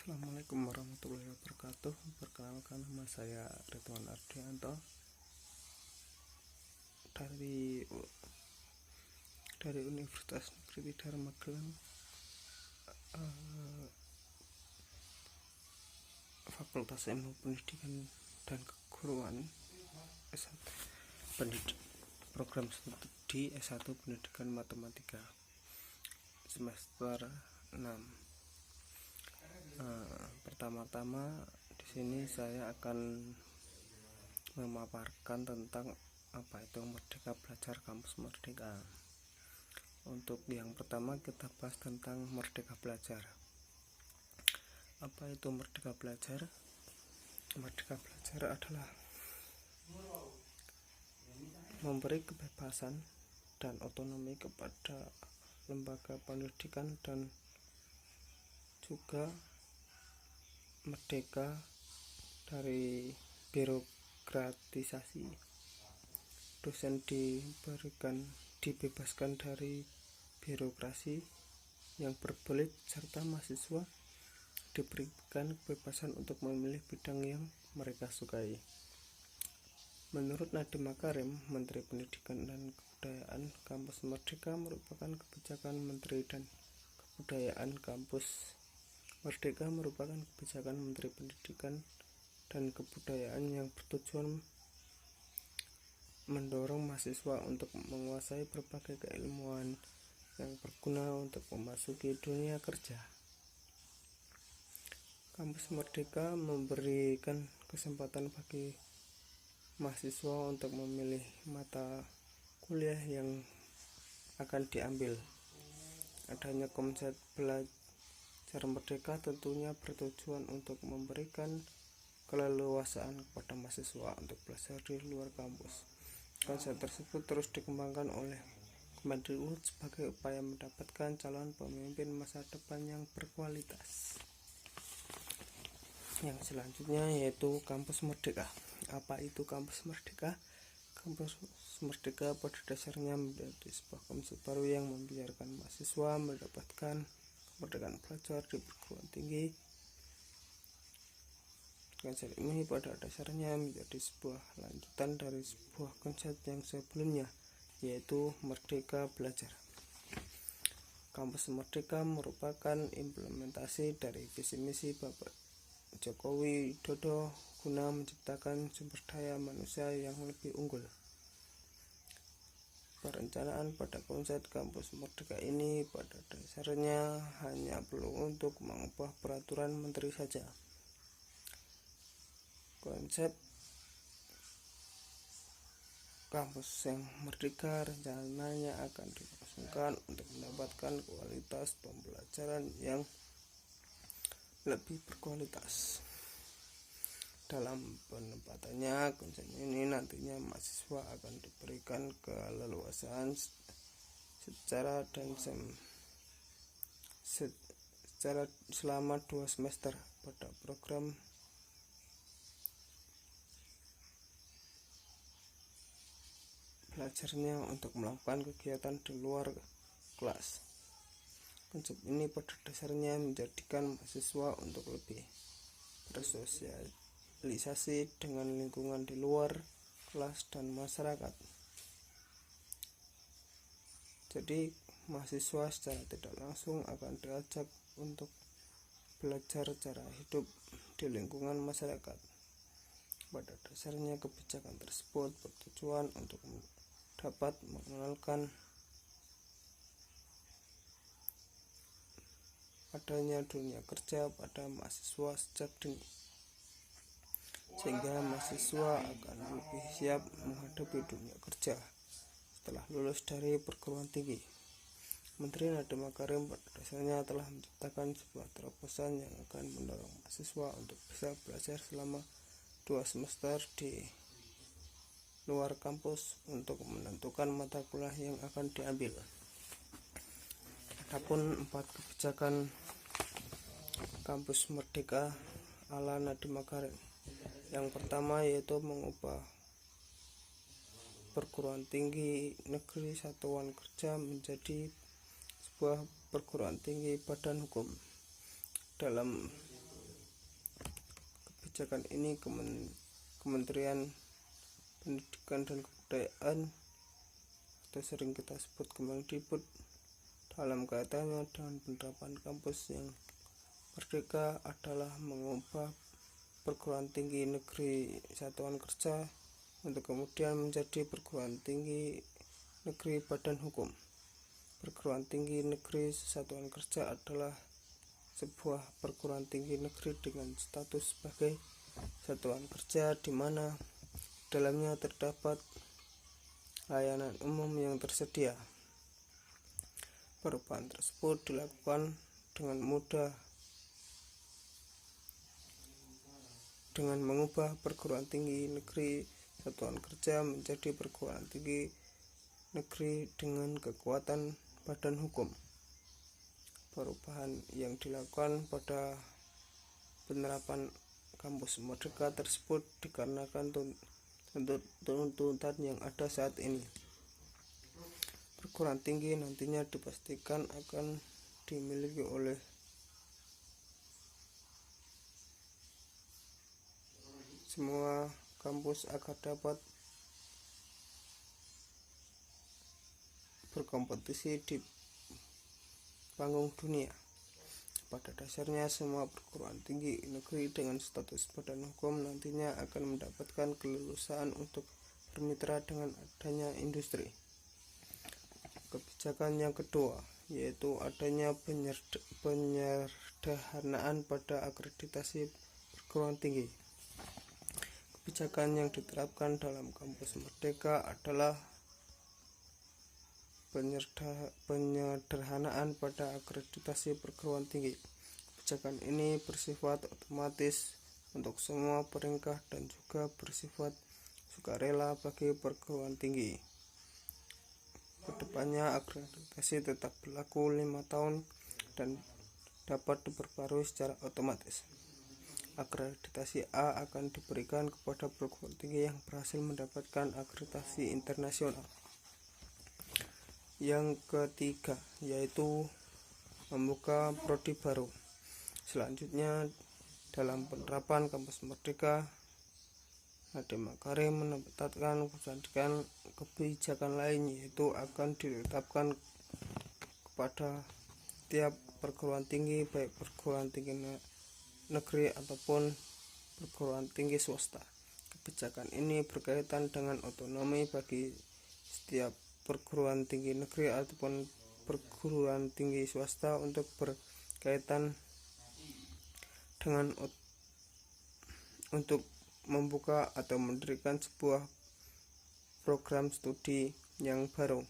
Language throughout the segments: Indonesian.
Assalamualaikum warahmatullahi wabarakatuh. Perkenalkan, nama saya Ridwan Ardianto dari Universitas Negeri Tidar Magelang, Fakultas Ilmu Pendidikan dan Keguruan S1, program studi S1 Pendidikan Matematika semester 6. Pertama-tama di sini saya akan memaparkan tentang apa itu Merdeka Belajar Kampus Merdeka. Untuk yang pertama kita bahas tentang Merdeka Belajar. Apa itu Merdeka Belajar? Merdeka Belajar adalah memberi kebebasan dan otonomi kepada lembaga pendidikan dan juga merdeka dari birokratisasi. Dosen dibebaskan dari birokrasi yang berbelit, serta mahasiswa diberikan kebebasan untuk memilih bidang yang mereka sukai. Menurut Nadiem Makarim, Menteri Pendidikan dan Kebudayaan, Kampus Merdeka merupakan kebijakan Menteri dan Kebudayaan. Kampus Merdeka merupakan kebijakan Menteri Pendidikan dan Kebudayaan yang bertujuan mendorong mahasiswa untuk menguasai berbagai keilmuan yang berguna untuk memasuki dunia kerja. Kampus Merdeka memberikan kesempatan bagi mahasiswa untuk memilih mata kuliah yang akan diambil. Adanya konsep belajar merdeka tentunya bertujuan untuk memberikan keleluasaan kepada mahasiswa untuk belajar di luar kampus. Konsep tersebut terus dikembangkan oleh Kemendikbud sebagai upaya mendapatkan calon pemimpin masa depan yang berkualitas. Yang selanjutnya yaitu Kampus Merdeka. Apa itu Kampus Merdeka? Kampus Merdeka pada dasarnya menjadi sebuah konsep baru yang membiarkan mahasiswa mendapatkan kemerdekaan belajar di perguruan tinggi. Konsep ini pada dasarnya menjadi sebuah lanjutan dari sebuah konsep yang sebelumnya, yaitu Merdeka Belajar. Kampus Merdeka merupakan implementasi dari visi misi Bapak Jokowi Widodo guna menciptakan sumber daya manusia yang lebih unggul. Perencanaan pada konsep Kampus Merdeka ini pada dasarnya hanya perlu untuk mengubah peraturan menteri saja. Konsep kampus yang merdeka rencananya akan dilangsungkan untuk mendapatkan kualitas pembelajaran yang lebih berkualitas. Dalam penempatannya, konsep ini nantinya mahasiswa akan diberikan keleluasaan secara selama 2 semester pada program belajarnya untuk melakukan kegiatan di luar kelas. Konsep ini pada dasarnya menjadikan mahasiswa untuk lebih bersosialisasi dengan lingkungan di luar kelas dan masyarakat. Jadi mahasiswa secara tidak langsung akan diajak untuk belajar cara hidup di lingkungan masyarakat. Pada dasarnya kebijakan tersebut bertujuan untuk dapat mengenalkan adanya dunia kerja pada mahasiswa sejak dini, sehingga mahasiswa akan lebih siap menghadapi dunia kerja setelah lulus dari perguruan tinggi. Menteri Nadiem Makarim pada dasarnya telah menciptakan sebuah terobosan yang akan mendorong mahasiswa untuk bisa belajar selama 2 semester di luar kampus untuk menentukan mata kuliah yang akan diambil. Adapun 4 kebijakan Kampus Merdeka ala Nadiem Makarim. Yang pertama yaitu mengubah perguruan tinggi negeri satuan kerja menjadi sebuah perguruan tinggi badan hukum. Dalam kebijakan ini Kementerian Pendidikan dan Kebudayaan atau sering kita sebut Kemendikbud dalam kaitannya dengan penerapan kampus yang merdeka adalah mengubah perguruan tinggi negeri satuan kerja untuk kemudian menjadi perguruan tinggi negeri badan hukum. Perguruan tinggi negeri satuan kerja adalah sebuah perguruan tinggi negeri dengan status sebagai satuan kerja di mana dalamnya terdapat layanan umum yang tersedia. Perubahan tersebut dilakukan dengan mudah dengan mengubah perguruan tinggi negeri satuan kerja menjadi perguruan tinggi negeri dengan kekuatan badan hukum. Perubahan yang dilakukan pada penerapan kampus merdeka tersebut dikarenakan tuntutan yang ada saat ini. Perguruan tinggi nantinya dipastikan akan dimiliki oleh semua kampus agar dapat berkompetisi di panggung dunia. Pada dasarnya semua perguruan tinggi negeri dengan status badan hukum nantinya akan mendapatkan kelulusan untuk bermitra dengan adanya industri. Kebijakan yang kedua yaitu adanya penyederhanaan pada akreditasi perguruan tinggi. Kebijakan yang diterapkan dalam kampus merdeka adalah penyederhanaan pada akreditasi perguruan tinggi. Kebijakan ini bersifat otomatis untuk semua peringkat dan juga bersifat sukarela bagi perguruan tinggi. Kedepannya akreditasi tetap berlaku 5 tahun dan dapat diperbarui secara otomatis. Akreditasi A akan diberikan kepada perguruan tinggi yang berhasil mendapatkan akreditasi internasional. Yang ketiga yaitu membuka prodi baru. Selanjutnya dalam penerapan kampus merdeka, Nadiem Makarim menetapkan kebijakan lain yaitu akan ditetapkan kepada tiap perguruan tinggi baik perguruan tinggi negeri ataupun perguruan tinggi swasta. Kebijakan ini berkaitan dengan otonomi bagi setiap perguruan tinggi negeri ataupun perguruan tinggi swasta untuk berkaitan dengan untuk membuka atau mendirikan sebuah program studi yang baru.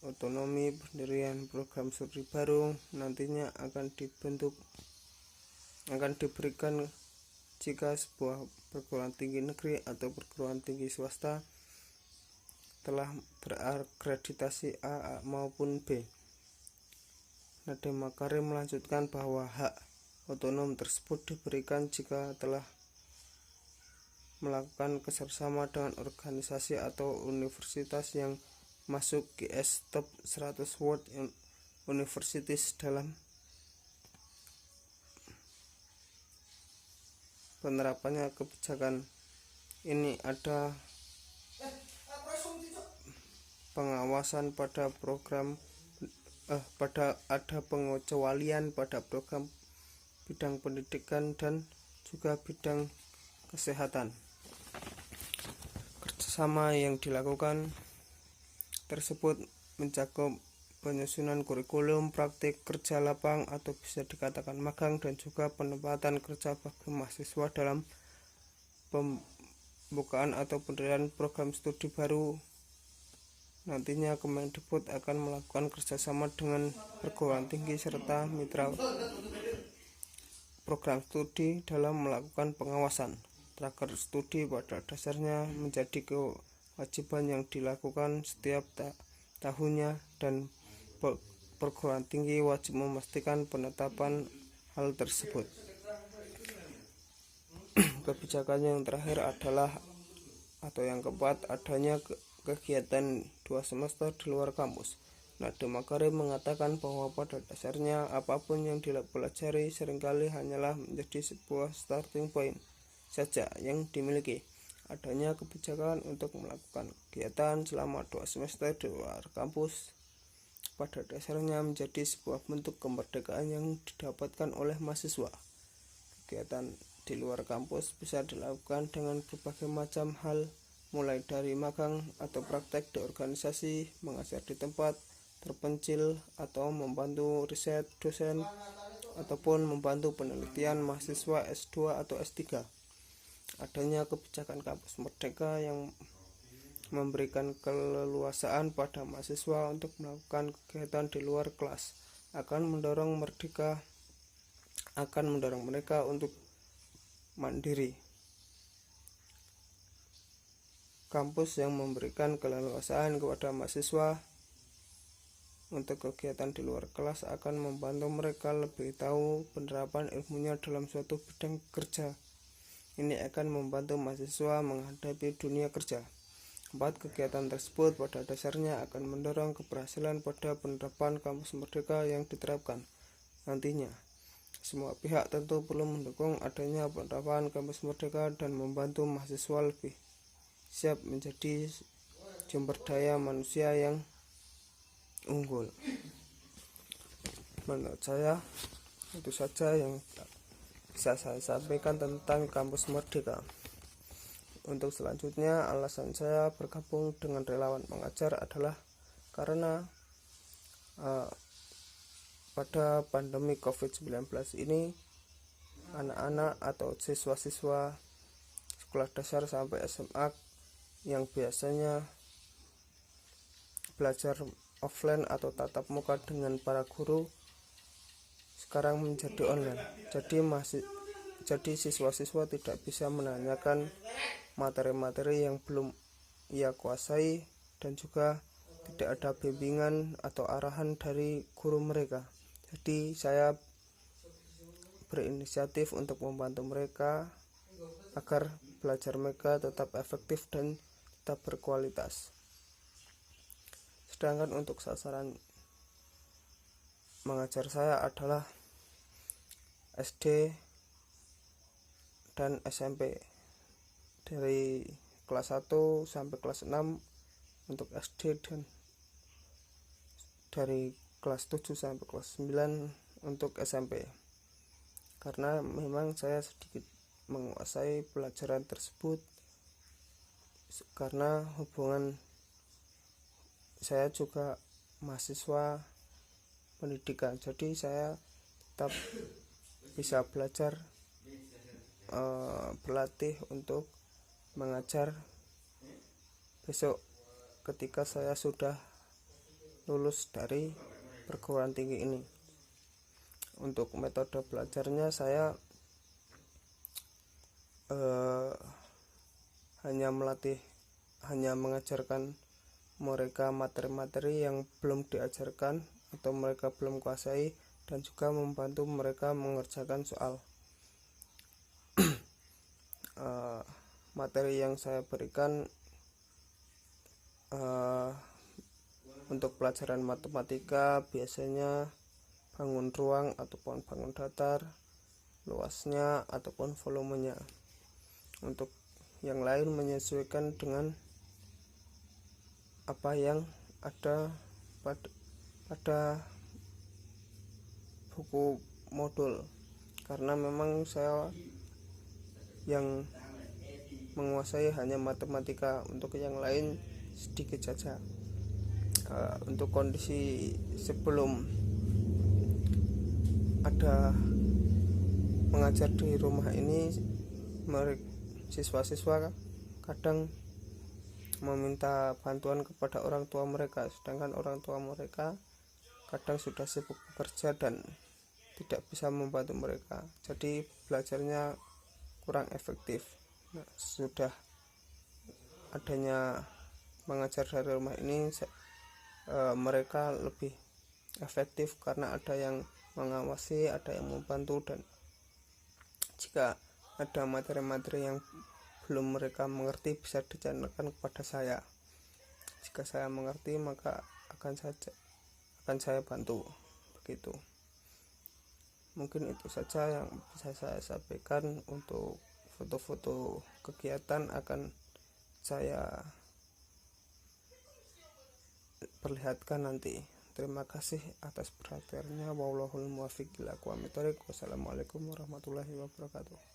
Otonomi pendirian program studi baru nantinya akan diberikan jika sebuah perguruan tinggi negeri atau perguruan tinggi swasta telah berakreditasi A maupun B. Nadiem Makarim melanjutkan bahwa hak otonom tersebut diberikan jika telah melakukan kerjasama dengan organisasi atau universitas yang masuk GS Top 100 World Universities. Dalam penerapannya kebijakan ini ada pengawasan pada ada pengecualian pada program bidang pendidikan dan juga bidang kesehatan. Kerjasama yang dilakukan tersebut mencakup penyusunan kurikulum, praktik kerja lapang atau bisa dikatakan magang, dan juga penempatan kerja bagi mahasiswa dalam pembukaan atau pendirian program studi baru. Nantinya Kemendikbud akan melakukan kerjasama dengan perguruan tinggi serta mitra program studi dalam melakukan pengawasan. Tracker studi pada dasarnya menjadi kewajiban yang dilakukan setiap tahunnya dan perguruan tinggi wajib memastikan penetapan hal tersebut. Kebijakan yang terakhir adalah atau yang keempat adanya kegiatan 2 semester di luar kampus. Nadiem Makarim mengatakan bahwa pada dasarnya apapun yang dipelajari seringkali hanyalah menjadi sebuah starting point saja yang dimiliki. Adanya kebijakan untuk melakukan kegiatan selama 2 semester di luar kampus pada dasarnya menjadi sebuah bentuk kemerdekaan yang didapatkan oleh mahasiswa. Kegiatan di luar kampus bisa dilakukan dengan berbagai macam hal, mulai dari magang atau praktek di organisasi, mengajar di tempat terpencil, atau membantu riset dosen, ataupun membantu penelitian mahasiswa S2 atau S3. Adanya kebijakan kampus merdeka yang memberikan keleluasaan pada mahasiswa untuk melakukan kegiatan di luar kelas akan mendorong mereka untuk mandiri. Kampus yang memberikan keleluasaan kepada mahasiswa untuk kegiatan di luar kelas akan membantu mereka lebih tahu penerapan ilmunya dalam suatu bidang kerja. Ini akan membantu mahasiswa menghadapi dunia kerja. 4. Kegiatan tersebut pada dasarnya akan mendorong keberhasilan pada penerapan kampus merdeka yang diterapkan nantinya. Semua pihak tentu perlu mendukung adanya penerapan kampus merdeka dan membantu mahasiswa lebih siap menjadi sumber daya manusia yang unggul. Menurut saya itu saja yang bisa saya sampaikan tentang kampus merdeka. Untuk selanjutnya, alasan saya bergabung dengan relawan mengajar adalah karena pada pandemi COVID-19 ini anak-anak atau siswa-siswa sekolah dasar sampai SMA yang biasanya belajar offline atau tatap muka dengan para guru sekarang menjadi online. Jadi siswa-siswa tidak bisa menanyakan materi-materi yang belum ia kuasai, dan juga tidak ada bimbingan atau arahan dari guru mereka. Jadi saya berinisiatif untuk membantu mereka agar belajar mereka tetap efektif dan tetap berkualitas. Sedangkan untuk sasaran mengajar saya adalah SD dan SMP, dari kelas 1 sampai kelas 6 untuk SD, dan dari kelas 7 sampai kelas 9 untuk SMP. Karena memang saya sedikit menguasai pelajaran tersebut karena hubungan saya juga mahasiswa pendidikan, jadi saya tetap bisa belajar, berlatih untuk mengajar besok ketika saya sudah lulus dari perguruan tinggi ini. Untuk metode belajarnya saya hanya mengajarkan mereka materi-materi yang belum diajarkan atau mereka belum kuasai, dan juga membantu mereka mengerjakan soal. Materi yang saya berikan untuk pelajaran matematika biasanya bangun ruang ataupun bangun datar, luasnya ataupun volumenya. Untuk yang lain menyesuaikan dengan apa yang ada pada buku modul, karena memang saya yang menguasai hanya matematika, untuk yang lain sedikit saja. Untuk kondisi sebelum ada mengajar di rumah ini, siswa-siswa kadang meminta bantuan kepada orang tua mereka, sedangkan orang tua mereka kadang sudah sibuk bekerja dan tidak bisa membantu mereka, jadi belajarnya kurang efektif. Sudah adanya mengajar dari rumah ini, mereka lebih efektif karena ada yang mengawasi, ada yang membantu, dan jika ada materi-materi yang belum mereka mengerti bisa ditanyakan kepada saya. Jika saya mengerti, maka akan akan saya bantu. Begitu. Mungkin itu saja yang bisa saya sampaikan. Untuk foto-foto kegiatan akan saya perlihatkan nanti. Terima kasih atas perhatiannya. Wallahul muwaffiq ila aqwamit thoriq. Wassalamualaikum warahmatullahi wabarakatuh.